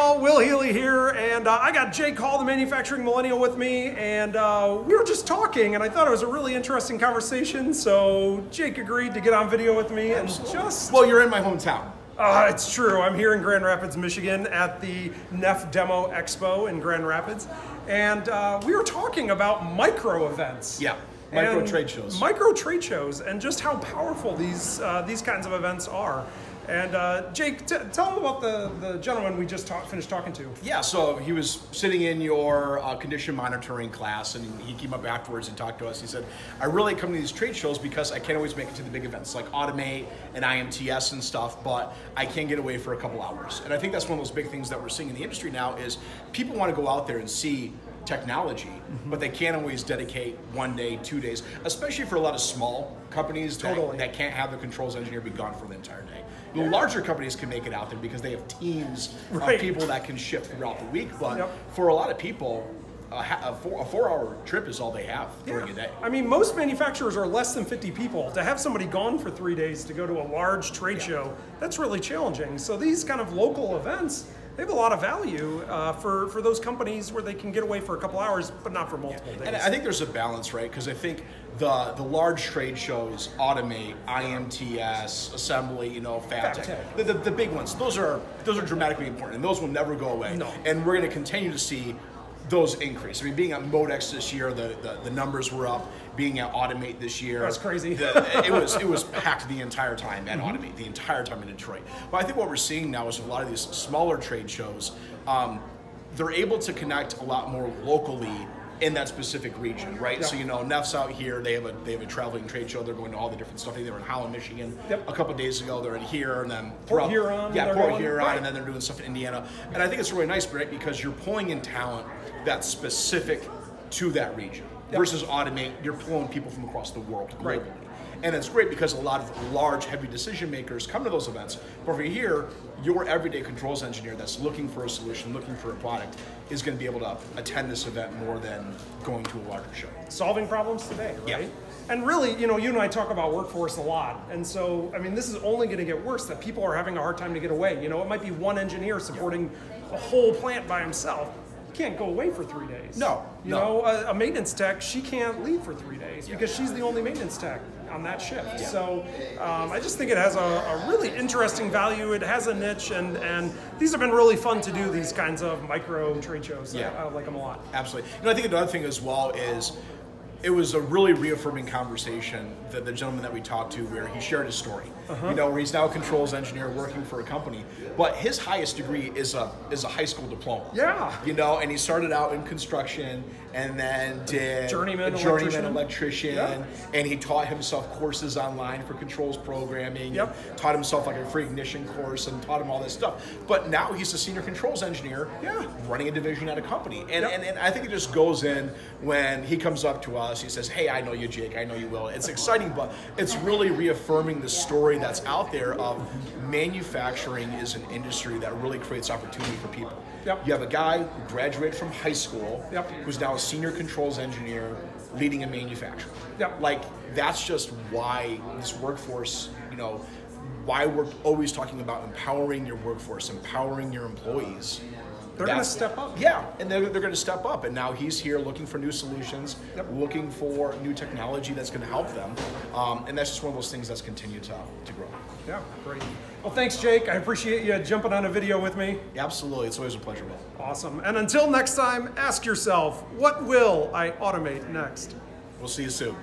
y'all, Will Healy here, and I got Jake Hall, the manufacturing millennial, with me, and we were just talking, and I thought it was a really interesting conversation, so Jake agreed to get on video with me and just... Well, you're in my hometown. It's true. I'm here in Grand Rapids, Michigan at the NEFF DEMO EXPO in Grand Rapids, and we were talking about micro events. Yeah, micro trade shows. Micro trade shows, and just how powerful these kinds of events are. And Jake, tell them about the gentleman we just finished talking to. Yeah, so he was sitting in your condition monitoring class, and he came up afterwards and talked to us. He said, I really come to these trade shows because I can't always make it to the big events like Automate and IMTS and stuff, but I can get away for a couple hours. And I think that's one of those big things that we're seeing in the industry now is people want to go out there and see technology, but they can't always dedicate 1 day, 2 days, especially for a lot of small companies that can't have the controls engineer be gone for the entire day. The larger companies can make it out there because they have teams of people that can ship throughout the week, but for a lot of people, a 4-hour trip is all they have during a day. I mean, most manufacturers are less than 50 people. To have somebody gone for 3 days to go to a large trade show, that's really challenging. So these kind of local events, they have a lot of value for those companies where they can get away for a couple hours, but not for multiple days. And I think there's a balance, right? Because I think the large trade shows, Automate, IMTS, Assembly, FabTech, the big ones, those are dramatically important, and those will never go away. No. And we're going to continue to see those increase. I mean, being at Modex this year, the numbers were up. Being at Automate this year, that's crazy. It was packed the entire time at Automate, the entire time in Detroit. But I think what we're seeing now is a lot of these smaller trade shows, they're able to connect a lot more locally in that specific region, right? So NEFF's out here. They have a traveling trade show. They're going to all the different stuff. They were in Holland, Michigan a couple days ago. They're in here, and then Port Huron. Port Huron, and then they're doing stuff in Indiana. And I think it's really nice, right? Because you're pulling in talent that's specific to that region. Versus Automate, you're pulling people from across the world globally. And it's great because a lot of large, heavy decision makers come to those events. But over here, your everyday controls engineer that's looking for a solution, looking for a product, is going to be able to attend this event more than going to a larger show. Solving problems today, right? Yeah. And really, you and I talk about workforce a lot. And so, I mean, this is only going to get worse, that people are having a hard time to get away. It might be one engineer supporting a whole plant by himself. Can't go away for 3 days. No. A maintenance tech, she can't leave for 3 days because she's the only maintenance tech on that shift. So I just think it has a really interesting value. It has a niche, and these have been really fun to do, these kinds of micro trade shows. I like them a lot. Absolutely. I think another thing as well is it was a really reaffirming conversation, the gentleman that we talked to, where he shared his story. Where he's now a controls engineer working for a company, but his highest degree is a high school diploma. Yeah. And he started out in construction and then did a journeyman electrician, and he taught himself courses online for controls programming. Taught himself like a free ignition course and taught him all this stuff. But now he's a senior controls engineer running a division at a company. And I think it just goes in when he comes up to us. He says, hey, I know you, Jake. I know you, Will. It's exciting, but it's really reaffirming the story that's out there of manufacturing is an industry that really creates opportunity for people. You have a guy who graduated from high school who's now a senior controls engineer leading a manufacturer. Like, that's just why this workforce, why we're always talking about empowering your workforce, empowering your employees. They're going to step up. Yeah, and they're going to step up. And now he's here looking for new solutions, looking for new technology that's going to help them. And that's just one of those things that's continued to grow. Yeah, great. Well, thanks, Jake. I appreciate you jumping on a video with me. Absolutely. It's always a pleasure, Will. Awesome. And until next time, ask yourself, what will I automate next? We'll see you soon.